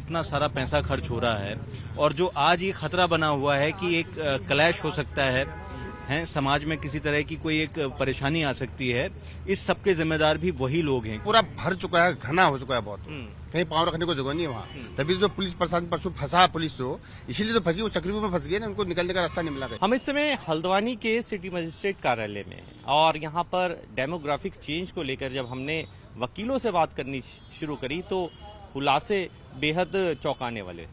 इतना सारा पैसा खर्च हो रहा है और जो आज ये खतरा बना हुआ है कि एक क्लैश हो सकता है समाज में किसी तरह की कोई एक परेशानी आ सकती है, इस सब के जिम्मेदार भी वही लोग हैं। पूरा भर चुका है, घना हो चुका है बहुत, कहीं पाँव रखने को जगह नहीं है वहाँ। तभी तो पुलिस प्रशासन परसों फंसा पुलिस तो इसीलिए तो फंसी, वो चक्रव्यूह में फंस गए ना, उनको निकलने का रास्ता नहीं मिला। हम इस समय हल्द्वानी के सिटी मजिस्ट्रेट कार्यालय में और यहाँ पर डेमोग्राफिक चेंज को लेकर जब हमने वकीलों से बात करनी शुरू करी तो खुलासे बेहद चौंकाने वाले।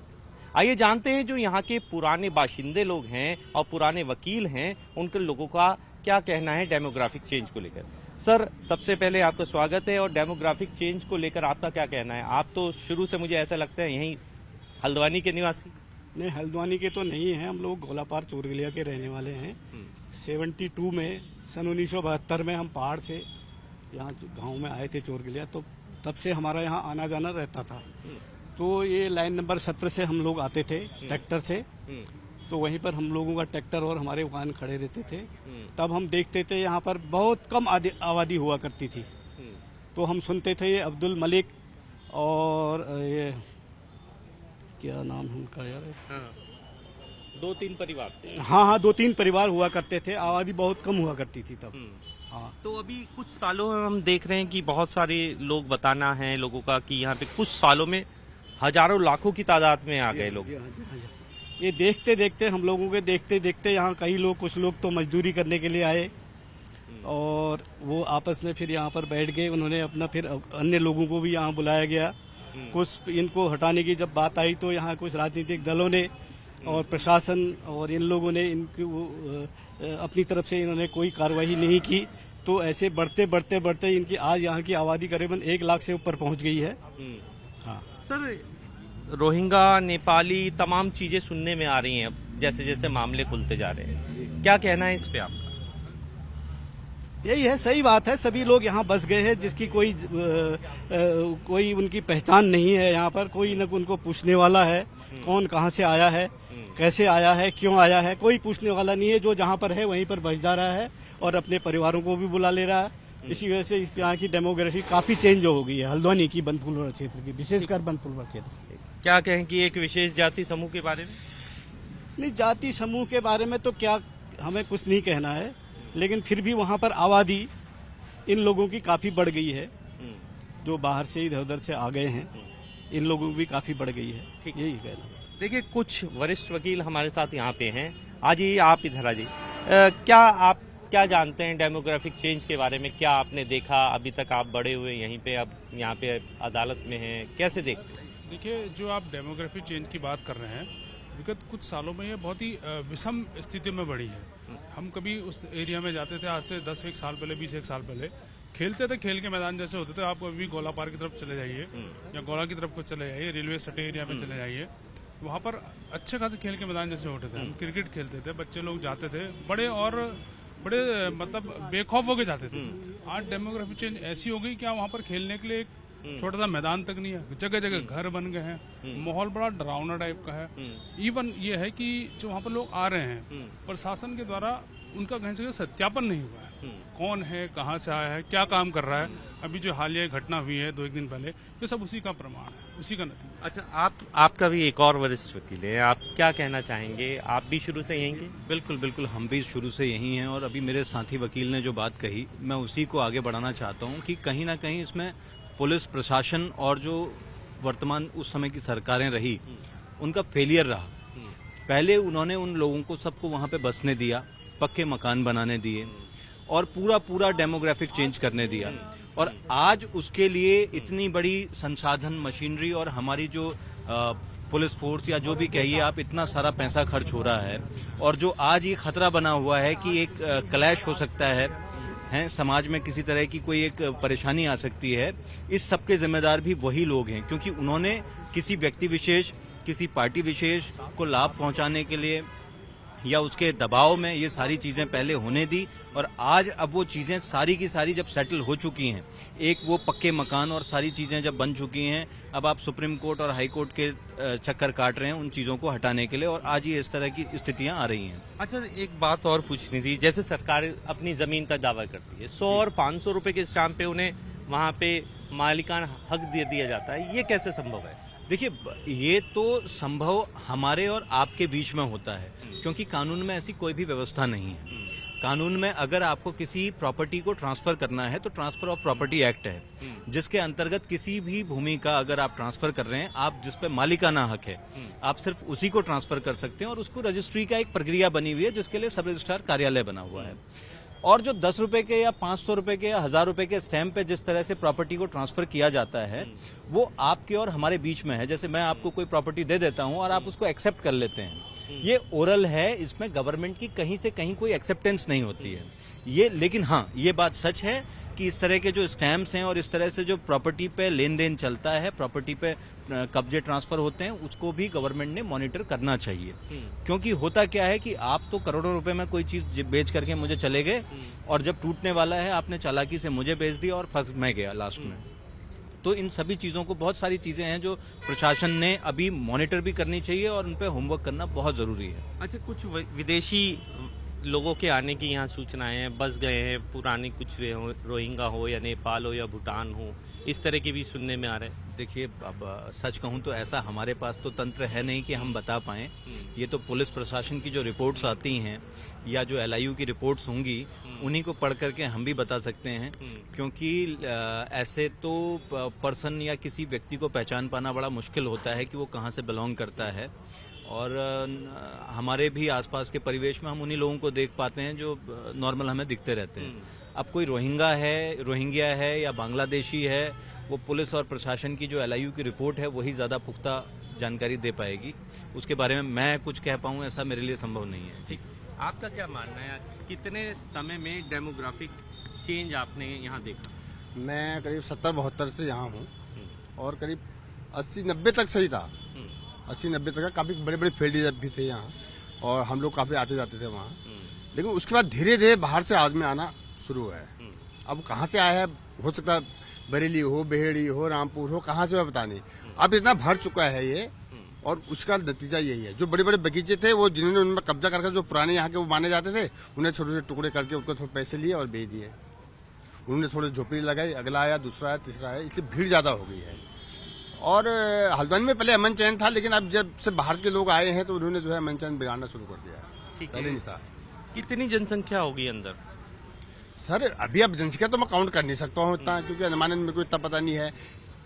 आइए जानते हैं जो यहाँ के पुराने बाशिंदे लोग हैं और पुराने वकील हैं, उनके लोगों का क्या कहना है डेमोग्राफिक चेंज को लेकर। सर, सबसे पहले आपका स्वागत है और डेमोग्राफिक चेंज को लेकर आपका क्या कहना है? आप तो शुरू से मुझे ऐसा लगता है यहीं हल्द्वानी के निवासी। नहीं, हल्द्वानी के तो नहीं हैं, हम लोग गोलापार चोरगलिया के रहने वाले हैं। 72 में सन 1972 में हम पहाड़ से यहाँ गांव में आए थे चोरगलिया, तो तब से हमारा यहाँ आना जाना रहता था। तो ये लाइन नंबर 17 से हम लोग आते थे ट्रैक्टर से, तो वहीं पर हम लोगों का ट्रैक्टर और हमारे वाहन खड़े रहते थे। तब हम देखते थे यहाँ पर बहुत कम आबादी हुआ करती थी, तो हम सुनते थे ये अब्दुल मलिक और ये क्या नाम है उनका यार, हाँ, 2-3 परिवार थे। हाँ, 2-3 परिवार हुआ करते थे, आबादी बहुत कम हुआ करती थी तब। हाँ, तो अभी कुछ सालों में हम देख रहे हैं कि बहुत सारे लोग बताना है लोगों का कि यहाँ पे कुछ सालों में हजारों लाखों की तादाद में आ गए लोग। ये देखते देखते हम लोगों के देखते देखते यहाँ कई लोग, कुछ लोग तो मजदूरी करने के लिए आए और वो आपस में फिर यहाँ पर बैठ गए। उन्होंने अपना फिर अन्य लोगों को भी यहाँ बुलाया गया। कुछ इनको हटाने की जब बात आई तो यहाँ कुछ राजनीतिक दलों ने और प्रशासन और इन लोगों ने इनकी अपनी तरफ से इन्होंने कोई कार्रवाई नहीं की। तो ऐसे बढ़ते बढ़ते बढ़ते इनकी आज यहाँ की आबादी करीबन 1 लाख से ऊपर पहुँच गई है। हाँ सर, रोहिंगा, नेपाली तमाम चीजें सुनने में आ रही हैं अब जैसे जैसे मामले खुलते जा रहे हैं, क्या कहना है इस पे आपका? यही है, सही बात है, सभी लोग यहाँ बस गए हैं जिसकी कोई उनकी पहचान नहीं है। यहाँ पर कोई न उनको पूछने वाला है कौन कहाँ से आया है, कैसे आया है, क्यों आया है, कोई पूछने वाला नहीं है। जो जहाँ पर है वहीं पर बस जा रहा है और अपने परिवारों को भी बुला ले रहा है। इसी वजह से इस यहाँ की डेमोग्राफी काफी चेंज हो गई है हल्द्वानी की, बनफूलपुर क्षेत्र की, विशेषकर बनफूलपुर क्षेत्र। क्या कहें कि एक विशेष जाति समूह के बारे में? नहीं, जाति समूह के बारे में तो क्या हमें कुछ नहीं कहना है, लेकिन फिर भी वहाँ पर आबादी इन लोगों की काफी बढ़ गई है। जो बाहर से इधर उधर से आ गए हैं, इन लोगों की भी काफी बढ़ गई है। ठीक, यही कहना। देखिए, कुछ वरिष्ठ वकील हमारे साथ यहाँ पे हैं। आज ही आप इधर आ जाइए। क्या आप क्या जानते हैं डेमोग्राफिक चेंज के बारे में? क्या आपने देखा? अभी तक आप बड़े हुए यहीं पे, अब यहाँ पे अदालत में हैं, कैसे देखते हैं? देखिए, जो आप डेमोग्राफी चेंज की बात कर रहे हैं, विगत कुछ सालों में ये बहुत ही विषम स्थिति में बढ़ी है। हम कभी उस एरिया में जाते थे, आज से 10-1 साल पहले, 20-1 साल पहले खेलते थे, खेल के मैदान जैसे होते थे। आप अभी गोला पार की तरफ चले जाइए या गोला की तरफ को चले जाइए, रेलवे सटे एरिया में चले जाइए, वहाँ पर अच्छे खासे खेल के मैदान जैसे होते थे। हम क्रिकेट खेलते थे, बच्चे लोग जाते थे, बड़े मतलब बेखौफ होके जाते थे। आज डेमोग्राफी चेंज ऐसी हो गई कि वहाँ पर खेलने के लिए एक छोटा सा मैदान तक नहीं है, जगह जगह घर बन गए हैं, माहौल बड़ा डरावना टाइप का है। इवन ये है कि जो वहाँ पर लोग आ रहे हैं, प्रशासन के द्वारा उनका कहीं से सत्यापन नहीं हुआ है, कौन है, कहाँ से आया है, क्या काम कर रहा है। अभी जो हालिया घटना हुई है 2-1 दिन पहले, ये सब उसी का प्रमाण है, उसी का नतीजा। अच्छा, आपका भी एक और वरिष्ठ वकील है, आप क्या कहना चाहेंगे? आप भी शुरू से यहीं के? बिल्कुल बिल्कुल, हम भी शुरू से यहीं हैं और अभी मेरे साथी वकील ने जो बात कही, मैं उसी को आगे बढ़ाना चाहता हूँ कि कहीं ना कहीं इसमें पुलिस प्रशासन और जो वर्तमान उस समय की सरकारें रही, उनका फेलियर रहा। पहले उन्होंने उन लोगों को सबको वहां पे बसने दिया, पक्के मकान बनाने दिए और पूरा डेमोग्राफिक चेंज करने दिया। और आज उसके लिए इतनी बड़ी संसाधन, मशीनरी और हमारी जो पुलिस फोर्स या जो भी कहिए आप, इतना सारा पैसा खर्च हो रहा है और जो आज ये खतरा बना हुआ है कि एक क्लैश हो सकता है समाज में किसी तरह की कोई एक परेशानी आ सकती है, इस सब के जिम्मेदार भी वही लोग हैं, क्योंकि उन्होंने किसी व्यक्ति विशेष, किसी पार्टी विशेष को लाभ पहुंचाने के लिए या उसके दबाव में ये सारी चीजें पहले होने दी। और आज अब वो चीजें सारी की सारी जब सेटल हो चुकी हैं, एक वो पक्के मकान और सारी चीजें जब बन चुकी हैं, अब आप सुप्रीम कोर्ट और हाई कोर्ट के चक्कर काट रहे हैं उन चीजों को हटाने के लिए, और आज ये इस तरह की स्थितियां आ रही हैं। अच्छा, एक बात और पूछनी थी। जैसे सरकार अपनी जमीन का दावा करती है, 100 और 500 रुपए के स्टाम्प पे उन्हें वहाँ पे मालिकाना हक दे दिया जाता है, ये कैसे संभव है? देखिए, ये तो संभव हमारे और आपके बीच में होता है, क्योंकि कानून में ऐसी कोई भी व्यवस्था नहीं है। कानून में अगर आपको किसी प्रॉपर्टी को ट्रांसफर करना है तो ट्रांसफर ऑफ प्रॉपर्टी एक्ट है, जिसके अंतर्गत किसी भी भूमि का अगर आप ट्रांसफर कर रहे हैं, आप जिस पे मालिकाना हक है, आप सिर्फ उसी को ट्रांसफर कर सकते हैं, और उसको रजिस्ट्री का एक प्रक्रिया बनी हुई है जिसके लिए सब रजिस्ट्रार कार्यालय बना हुआ है। और जो 10 रुपए के या 500 रुपए के या 1000 रुपए के स्टैम्प पे जिस तरह से प्रॉपर्टी को ट्रांसफर किया जाता है, वो आपके और हमारे बीच में है। जैसे मैं आपको कोई प्रॉपर्टी दे देता हूं और आप उसको एक्सेप्ट कर लेते हैं, ये ओरल है, इसमें गवर्नमेंट की कहीं से कहीं कोई एक्सेप्टेंस नहीं होती है ये। लेकिन हाँ, ये बात सच है कि इस तरह के जो स्टैम्प्स हैं और इस तरह से जो प्रॉपर्टी पे लेन देन चलता है, प्रॉपर्टी पे कब्जे ट्रांसफर होते हैं, उसको भी गवर्नमेंट ने मॉनिटर करना चाहिए। क्योंकि होता क्या है कि आप तो करोड़ों रुपए में कोई चीज बेच करके मुझे चले गए, और जब टूटने वाला है आपने चालाकी से मुझे बेच दिया और फंस मैं गया लास्ट में। तो इन सभी चीजों को, बहुत सारी चीजें हैं जो प्रशासन ने अभी मॉनिटर भी करनी चाहिए और उन पे होमवर्क करना बहुत जरूरी है। अच्छा, कुछ विदेशी लोगों के आने की यहाँ सूचनाएं हैं, बस गए हैं, पुरानी कुछ रोहिंगा हो या नेपाल हो या भूटान हो, इस तरह के भी सुनने में आ रहे हैं। देखिए, अब सच कहूं तो ऐसा हमारे पास तो तंत्र है नहीं कि हम बता पाएं। ये तो पुलिस प्रशासन की जो रिपोर्ट्स आती हैं या जो LIU की रिपोर्ट्स होंगी, उन्हीं को पढ़ करके हम भी बता सकते हैं। क्योंकि ऐसे तो पर्सन या किसी व्यक्ति को पहचान पाना बड़ा मुश्किल होता है कि वो कहाँ से बिलोंग करता है, और हमारे भी आसपास के परिवेश में हम उन्हीं लोगों को देख पाते हैं जो नॉर्मल हमें दिखते रहते हैं। अब कोई रोहिंग्या है या बांग्लादेशी है, वो पुलिस और प्रशासन की जो LIU की रिपोर्ट है वही ज्यादा पुख्ता जानकारी दे पाएगी। उसके बारे में मैं कुछ कह पाऊं ऐसा मेरे लिए संभव नहीं है। ठीक, आपका क्या मानना है, कितने समय में डेमोग्राफिक चेंज आपने यहाँ देखा? मैं करीब 70-72 से यहाँ हूँ, और करीब 80-90 तक सही था। 80-90 तक काफी बड़े बड़े फील्ड भी थे यहाँ, और हम लोग काफी आते जाते थे वहाँ। लेकिन उसके बाद धीरे धीरे बाहर से आदमी आना शुरू है। अब कहाँ से आया है, हो सकता है बरेली हो, बेहड़ी हो, रामपुर हो, कहाँ से पता नहीं। अब इतना भर चुका है ये, और उसका नतीजा यही है। जो बड़े बड़े बगीचे थे, वो जिन्होंने उनमें कब्जा करके, जो पुराने यहाँ के वो माने जाते थे, उन्हें छोटे छोटे टुकड़े करके उनको थोड़े पैसे लिए और बेच दिए। उन्होंने थोड़े झोपड़ी लगाई, अगला आया, दूसरा आया, तीसरा आया, इसलिए भीड़ ज्यादा हो गई है। और हल्द्वानी में पहले अमन चैन था, लेकिन अब जब से बाहर के लोग आए हैं तो उन्होंने जो है अमन चैन बिगाड़ना शुरू कर दिया है। पहले नहीं था। कितनी जनसंख्या होगी अंदर? सर अभी अब जनसंख्या तो मैं काउंट कर नहीं सकता हूँ इतना, क्योंकि अनुमानन मेरे को इतना पता नहीं है।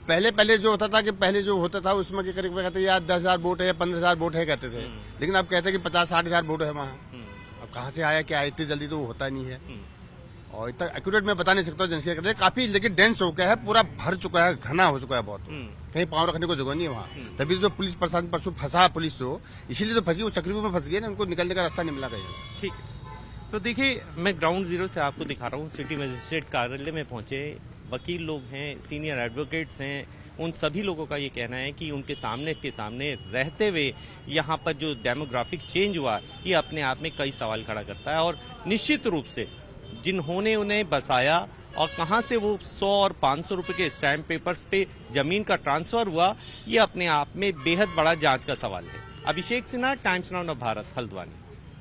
पहले जो होता था कि पहले जो होता था उसमें क्या करीब कहते यार 10,000 वोट है, 15,000 वोट है कहते थे। लेकिन अब कहते हैं कि 50-60,000 वोट है वहाँ। अब कहाँ से आया क्या, इतनी जल्दी तो होता नहीं है, और इतना एक्यूरेट मैं बता नहीं सकता जनसंख्या कहते। काफी लेकिन डेंस हो गया है, पूरा भर चुका है, घना हो चुका है बहुत। कहीं पाँव रखने को जगह नहीं है वहाँ। तभी जो पुलिस प्रशासन परसों फंसा, पुलिस जो इसीलिए तो फंसी, वो चक्रव्यूह में फंस गई ना, उनको निकलने का रास्ता नहीं मिला कहीं से। ठीक है, तो देखिए मैं ग्राउंड जीरो से आपको दिखा रहा हूँ। सिटी मजिस्ट्रेट कार्यालय में पहुंचे वकील लोग हैं, सीनियर एडवोकेट्स हैं, उन सभी लोगों का ये कहना है कि उनके सामने रहते हुए यहाँ पर जो डेमोग्राफिक चेंज हुआ, ये अपने आप में कई सवाल खड़ा करता है। और निश्चित रूप से जिन्होंने उन्हें बसाया और कहाँ से वो 100 और 500 रुपए के स्टैम्प पेपर्स पे जमीन का ट्रांसफर हुआ, ये अपने आप में बेहद बड़ा जांच का सवाल है। Abhishek Sinha, times now of Bharat, Haldwani.